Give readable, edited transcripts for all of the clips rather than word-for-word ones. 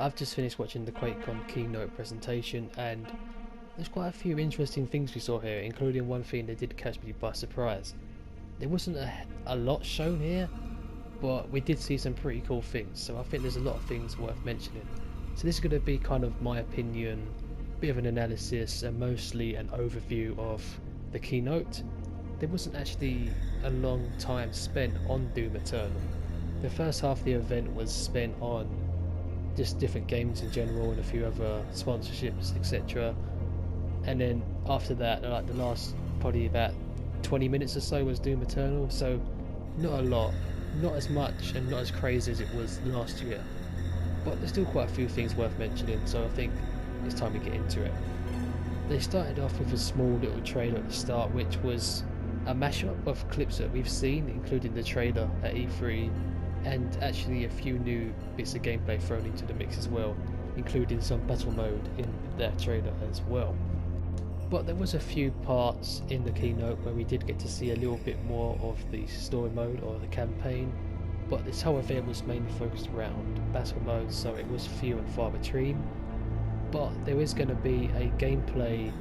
I've just finished watching the Quakecon Keynote Presentation, and there's quite a few interesting things we saw here, including one thing that did catch me by surprise. There wasn't a lot shown here, but we did see some pretty cool things, so I think there's a lot of things worth mentioning. So this is going to be kind of my opinion, a bit of an analysis, and mostly an overview of the keynote. There wasn't actually a long time spent on Doom Eternal. The first half of the event was spent on just different games in general and a few other sponsorships, etc. And then after that, like the last probably about 20 minutes or so was Doom Eternal, so not a lot, not as much and not as crazy as it was last year. But there's still quite a few things worth mentioning, so I think it's time to get into it. They started off with a small little trailer at the start, which was a mashup of clips that we've seen, including the trailer at E3, and actually a few new bits of gameplay thrown into the mix as well, including some battle mode in that trailer as well. But there was a few parts in the keynote where we did get to see a little bit more of the story mode or the campaign, but this whole event was mainly focused around battle mode, so it was few and far between. But there is going to be a gameplay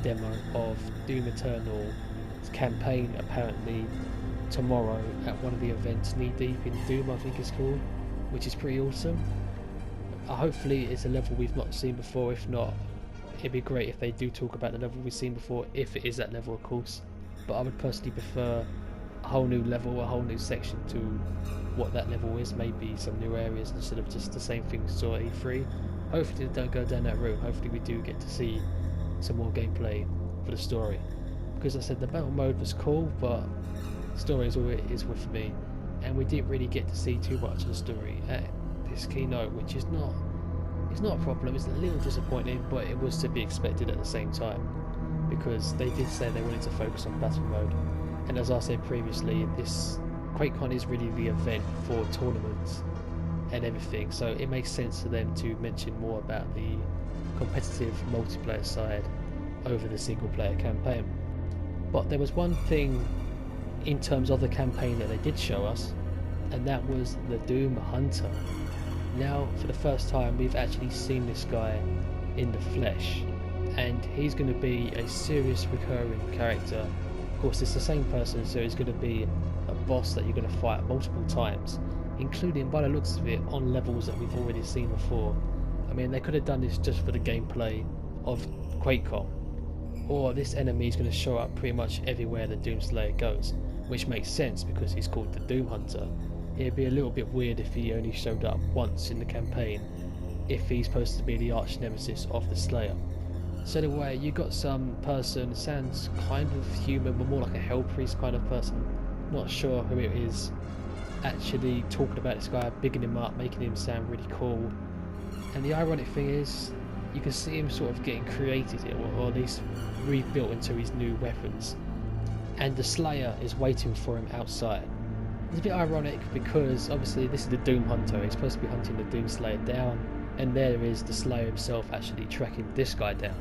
demo of Doom Eternal's campaign apparently tomorrow at one of the events, Knee Deep in Doom I think it's called, which is pretty awesome. Hopefully it's a level we've not seen before. If not, it'd be great if they do talk about the level we've seen before, if it is that level of course, but I would personally prefer a whole new level, a whole new section to what that level is, maybe some new areas instead of just the same thing we saw at E3. Hopefully they don't go down that route. Hopefully we do get to see some more gameplay for the story, because I said the battle mode was cool, but story is all it is with me, and we didn't really get to see too much of the story at this keynote, which is not, it's not a problem. It's a little disappointing, but it was to be expected at the same time, because they did say they wanted to focus on battle mode, and as I said previously, this Quakecon is really the event for tournaments and everything, so it makes sense for them to mention more about the competitive multiplayer side over the single player campaign. But there was one thing in terms of the campaign that they did show us, and that was the Doom Hunter. Now for the first time we've actually seen this guy in the flesh, and he's going to be a serious recurring character. Of course it's the same person, so he's going to be a boss that you're going to fight multiple times, including by the looks of it on levels that we've already seen before. I mean, they could have done this just for the gameplay of Quakecon, or this enemy is going to show up pretty much everywhere the Doomslayer goes, which makes sense because he's called the Doom Hunter. It'd be a little bit weird if he only showed up once in the campaign, if he's supposed to be the arch nemesis of the Slayer. So anyway, you got some person, sounds kind of human but more like a hell priest kind of person, not sure who it is, actually talking about this guy, bigging him up, making him sound really cool. And the ironic thing is, you can see him sort of getting created here, or at least rebuilt into his new weapons, and the Slayer is waiting for him outside. It's a bit ironic because obviously this is the Doom Hunter, he's supposed to be hunting the Doomslayer down, and there is the Slayer himself actually tracking this guy down.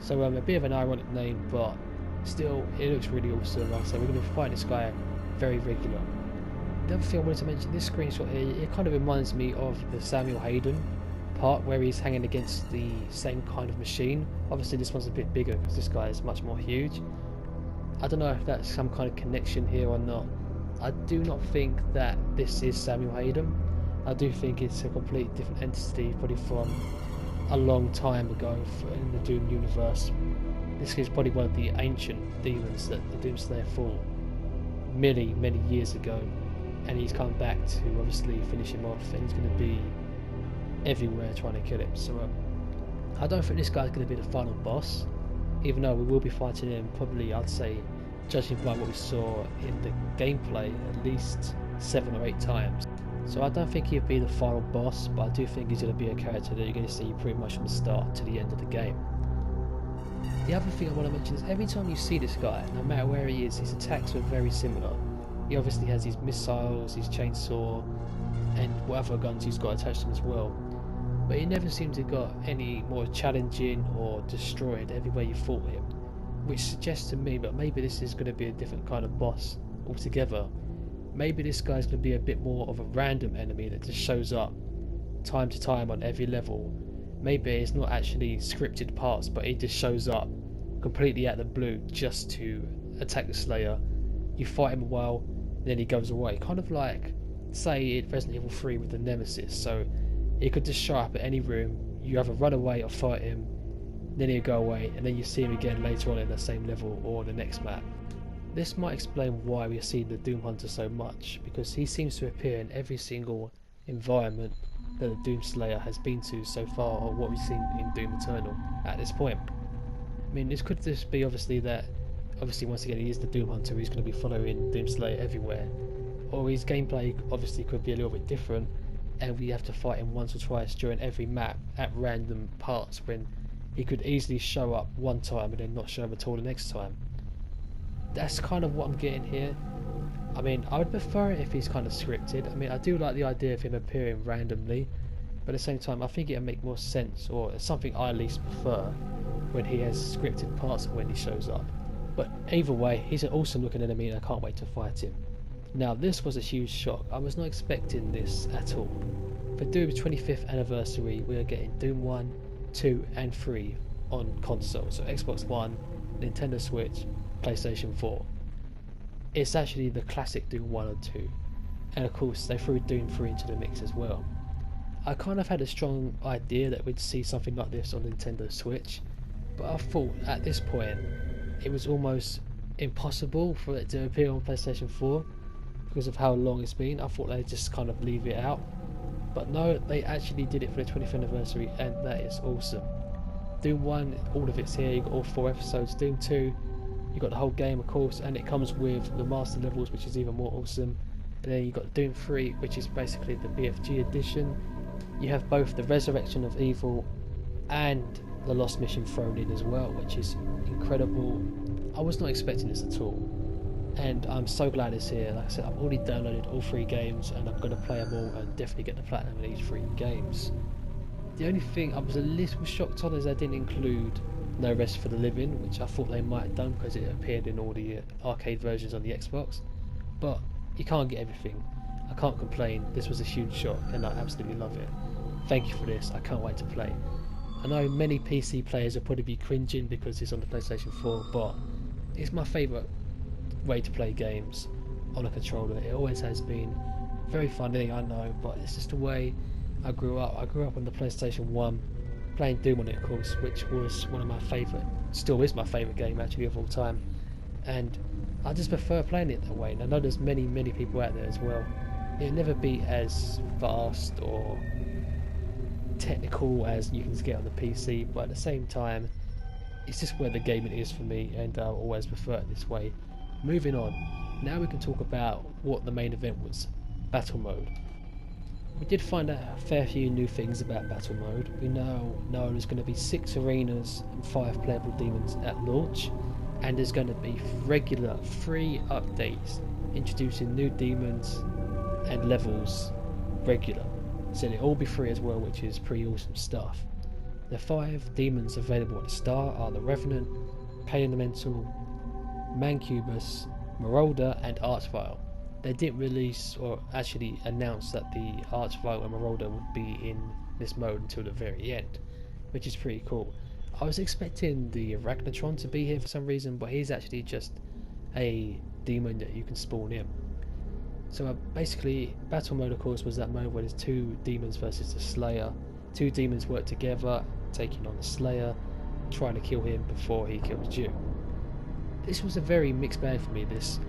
So a bit of an ironic name, but still it looks really awesome. Like I said, we're going to find this guy very regular. The other thing I wanted to mention, this screenshot here, it kind of reminds me of the Samuel Hayden part where he's hanging against the same kind of machine. Obviously this one's a bit bigger because this guy is much more huge. I don't know if that's some kind of connection here or not. I do not think that this is Samuel Hayden. I do think it's a completely different entity, probably from a long time ago in the Doom universe. This is probably one of the ancient demons that the Doomslayer fought many years ago, and he's come back to obviously finish him off, and he's going to be everywhere trying to kill him. So I don't think this guy's going to be the final boss, even though we will be fighting him probably, I'd say, judging by what we saw in the gameplay, at least 7 or 8 times. So I don't think he'll be the final boss, but I do think he's going to be a character that you're going to see pretty much from the start to the end of the game. The other thing I want to mention is every time you see this guy, no matter where he is, his attacks are very similar. He obviously has his missiles, his chainsaw, and whatever guns he's got attached to him as well. But he never seems to have got any more challenging or destroyed everywhere you fought him, which suggests to me that maybe this is going to be a different kind of boss altogether. Maybe this guy's going to be a bit more of a random enemy that just shows up time to time on every level. Maybe it's not actually scripted parts, but it just shows up completely out of the blue just to attack the Slayer. You fight him a while, then he goes away. Kind of like, say, in Resident Evil 3 with the Nemesis. So he could just show up at any room, you either run away or fight him, then he'll go away, and then you see him again later on in the same level or the next map. This might explain why we see the Doom Hunter so much, because he seems to appear in every single environment that the Doom Slayer has been to so far, or what we've seen in Doom Eternal at this point. I mean, this could just be obviously once again he is the Doom Hunter, he's going to be following Doom Slayer everywhere, or his gameplay obviously could be a little bit different, and we have to fight him once or twice during every map at random parts, when he could easily show up one time and then not show up at all the next time. That's kind of what I'm getting here. I mean, I would prefer it if he's kind of scripted. I mean, I do like the idea of him appearing randomly, but at the same time I think it would make more sense, or it's something I at least prefer, when he has scripted parts when he shows up. But either way, he's an awesome looking enemy and I can't wait to fight him. Now, this was a huge shock. I was not expecting this at all. For Doom's 25th anniversary, we are getting Doom 1, 2 and 3 on console, so Xbox One, Nintendo Switch, PlayStation 4. It's actually the classic Doom 1 and 2, and of course they threw Doom 3 into the mix as well. I kind of had a strong idea that we'd see something like this on Nintendo Switch, but I thought at this point it was almost impossible for it to appear on PlayStation 4 because of how long it's been. I thought they'd just kind of leave it out, but no, they actually did it for the 20th anniversary, and that is awesome. Doom 1, all of it's here, you got all 4 episodes. Doom 2, you got the whole game of course, and it comes with the master levels, which is even more awesome. And then you got Doom 3, which is basically the BFG edition. You have both the Resurrection of Evil and the Lost Mission thrown in as well, which is incredible. I was not expecting this at all, and I'm so glad it's here. Like I said, I've already downloaded all 3 games and I'm going to play them all and definitely get the platinum in each 3 games. The only thing I was a little shocked on is they didn't include No Rest for the Living, which I thought they might have done because it appeared in all the arcade versions on the Xbox, but you can't get everything. I can't complain. This was a huge shock and I absolutely love it. Thank you for this, I can't wait to play. I know many PC players will probably be cringing because it's on the PlayStation 4, but it's my favourite way to play games on a controller. It always has been. Very funny, I know, but it's just the way I grew up. I grew up on the PlayStation 1, playing Doom on it of course, which was one of my favourite, still is my favourite game actually of all time, and I just prefer playing it that way. And I know there's many people out there as well. It'll never be as fast or technical as you can get on the PC, but at the same time it's just where the gaming is for me, and I'll always prefer it this way. Moving on, now we can talk about what the main event was, Battle Mode. We did find out a fair few new things about Battle Mode. We now know there's going to be 6 arenas and 5 playable demons at launch, and there's going to be regular free updates introducing new demons and levels regular. So it'll all be free as well, which is pretty awesome stuff. The 5 demons available at the start are the Revenant, Pain Elemental, Mancubus, Marauder and Archvile. They didn't release or actually announce that the Archvile and Marauder would be in this mode until the very end, which is pretty cool. I was expecting the Arachnotron to be here for some reason, but he's actually just a demon that you can spawn in. So basically, Battle Mode of course was that mode where there's 2 demons versus the Slayer. 2 demons work together, taking on the Slayer, trying to kill him before he kills you. This was a very mixed bag for me, this.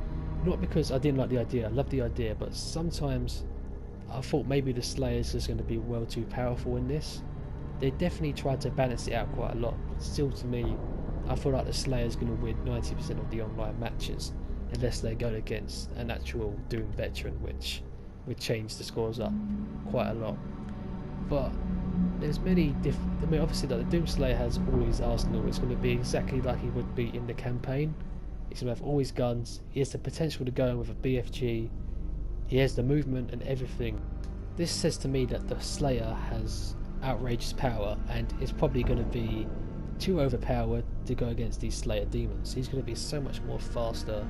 Not because I didn't like the idea, I loved the idea, but sometimes I thought maybe the Slayer's just going to be well too powerful in this. They definitely tried to balance it out quite a lot, but still to me, I feel like the Slayer's going to win 90% of the online matches, unless they go against an actual Doom veteran, which would change the scores up quite a lot. But there's many different, I mean obviously like the Doom Slayer has all his arsenal. It's going to be exactly like he would be in the campaign. He's going to have all his guns, he has the potential to go in with a BFG, he has the movement and everything. This says to me that the Slayer has outrageous power and is probably going to be too overpowered to go against these Slayer demons. He's going to be so much more faster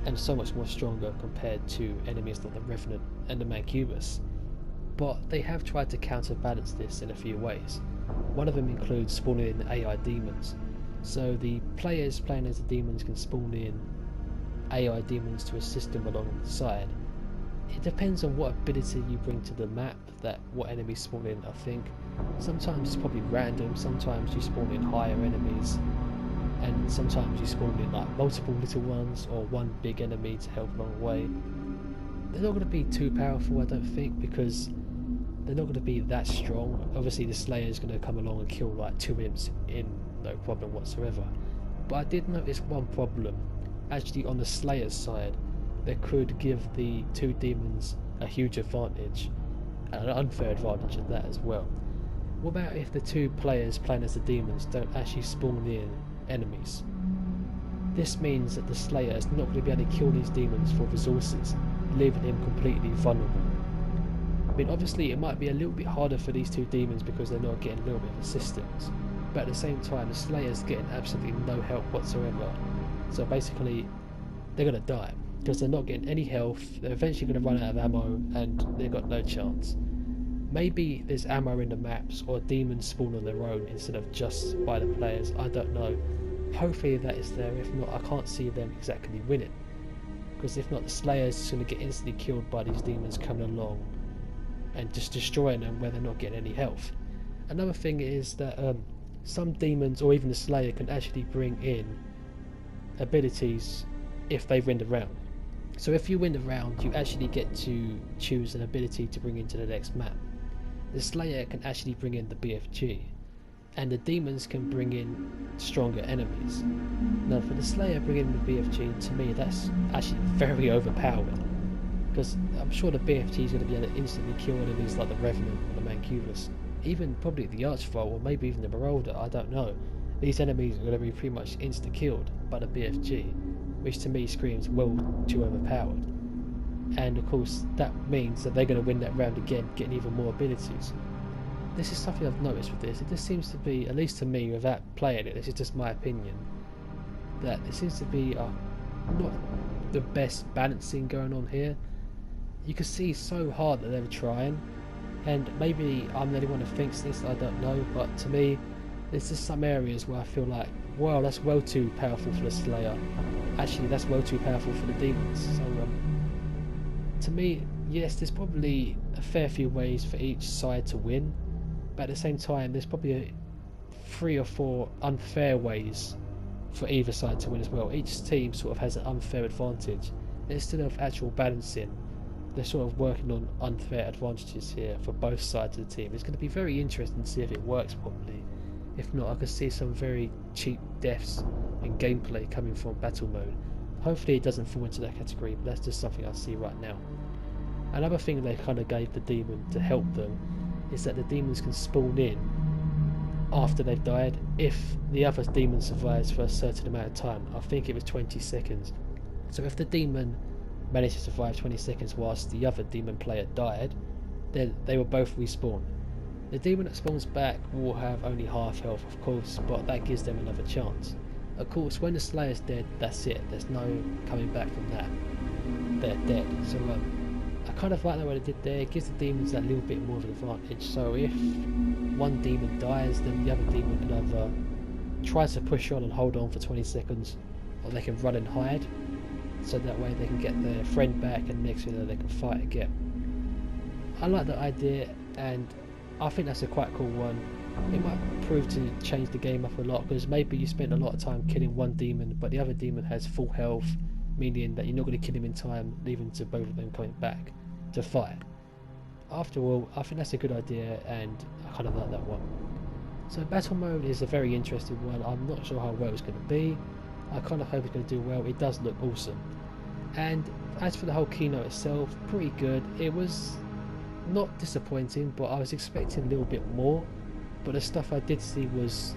and so much more stronger compared to enemies like the Revenant and the Mancubus. but they have tried to counterbalance this in a few ways. One of them includes spawning in AI demons. So the players playing as the demons can spawn in AI demons to assist them along the side. It depends on what ability you bring to the map, that what enemies spawn in. I think sometimes it's probably random, sometimes you spawn in higher enemies, and sometimes you spawn in like multiple little ones or one big enemy to help along the way. They're not going to be too powerful, I don't think, because they're not going to be that strong. Obviously the Slayer is going to come along and kill like 2 imps in no problem whatsoever. But I did notice one problem. Actually on the Slayer's side, that could give the 2 demons a huge advantage, and an unfair advantage at that as well. What about if the 2 players playing as the demons don't actually spawn in enemies? This means that the Slayer is not going to be able to kill these demons for resources, leaving him completely vulnerable. I mean, obviously it might be a little bit harder for these 2 demons because they're not getting a little bit of assistance, but at the same time the Slayer's getting absolutely no help whatsoever. So basically they're going to die because they're not getting any health. They're eventually going to run out of ammo and they've got no chance. Maybe there's ammo in the maps, or demons spawn on their own instead of just by the players, I don't know. Hopefully that is there. If not, I can't see them exactly winning, because if not, the Slayer's just going to get instantly killed by these demons coming along and just destroying them where they're not getting any health. Another thing is that some demons, or even the Slayer, can actually bring in abilities if they win the round. So if you win the round, you actually get to choose an ability to bring into the next map. The Slayer can actually bring in the BFG, and the demons can bring in stronger enemies. Now for the Slayer bringing in the BFG, to me that's actually very overpowered, because I'm sure the BFG is going to be able to instantly kill enemies like the Revenant or the Mancubus, even probably the Archvile, or maybe even the Marauder, I don't know. These enemies are going to be pretty much insta-killed by the BFG, which to me screams well too overpowered. And of course that means that they're going to win that round again, getting even more abilities. This is something I've noticed with this. It just seems to be, at least to me without playing it, this is just my opinion, that there seems to be not the best balancing going on here. You can see so hard that they're trying, and maybe I'm the only one who thinks this, I don't know, but to me there's just some areas where I feel like, wow, that's well too powerful for the Slayer. Actually, that's well too powerful for the demons. So to me, yes, there's probably a fair few ways for each side to win, but at the same time there's probably 3 or 4 unfair ways for either side to win as well. Each team sort of has an unfair advantage. Instead of actual balancing, they're sort of working on unfair advantages here for both sides of the team. It's going to be very interesting to see if it works properly. If not, I could see some very cheap deaths in gameplay coming from battle mode. Hopefully it doesn't fall into that category, but that's just something I see right now. Another thing they kind of gave the demon to help them is that the demons can spawn in after they've died if the other demon survives for a certain amount of time. I think it was 20 seconds. So if the demon managed to survive 20 seconds whilst the other demon player died, then they will both respawn. The demon that spawns back will have only half health, of course, but that gives them another chance. Of course, when the Slayer's dead, that's it. There's no coming back from that. They're dead. So I kind of like the way they did there. It gives the demons that little bit more of an advantage. So if one demon dies, then the other demon can either try to push on and hold on for 20 seconds, or they can run and hide. So that way they can get their friend back, and next thing they can fight again. I like that idea, and I think that's a quite cool one. It might prove to change the game up a lot, because maybe you spend a lot of time killing one demon, but the other demon has full health, meaning that you're not going to kill him in time, leaving to both of them coming back to fight. After all, I think that's a good idea, and I kind of like that one. So battle mode is a very interesting one. I'm not sure how well it's going to be. I kind of hope it's going to do well. It does look awesome. And as for the whole keynote itself, pretty good. It was not disappointing, but I was expecting a little bit more. But the stuff I did see was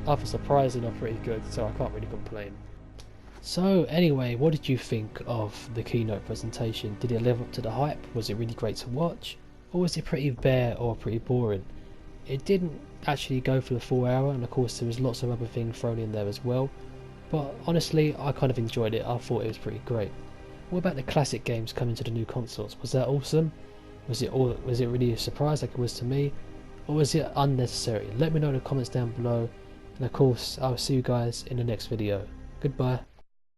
either surprising or pretty good, so I can't really complain. So anyway, what did you think of the keynote presentation? Did it live up to the hype? Was it really great to watch? Or was it pretty bare or pretty boring? It didn't actually go for the full hour, and of course there was lots of other things thrown in there as well. But honestly, I kind of enjoyed it. I thought it was pretty great. What about the classic games coming to the new consoles? Was that awesome? Was it really a surprise like it was to me, or was it unnecessary? Let me know in the comments down below, and of course I'll see you guys in the next video. Goodbye.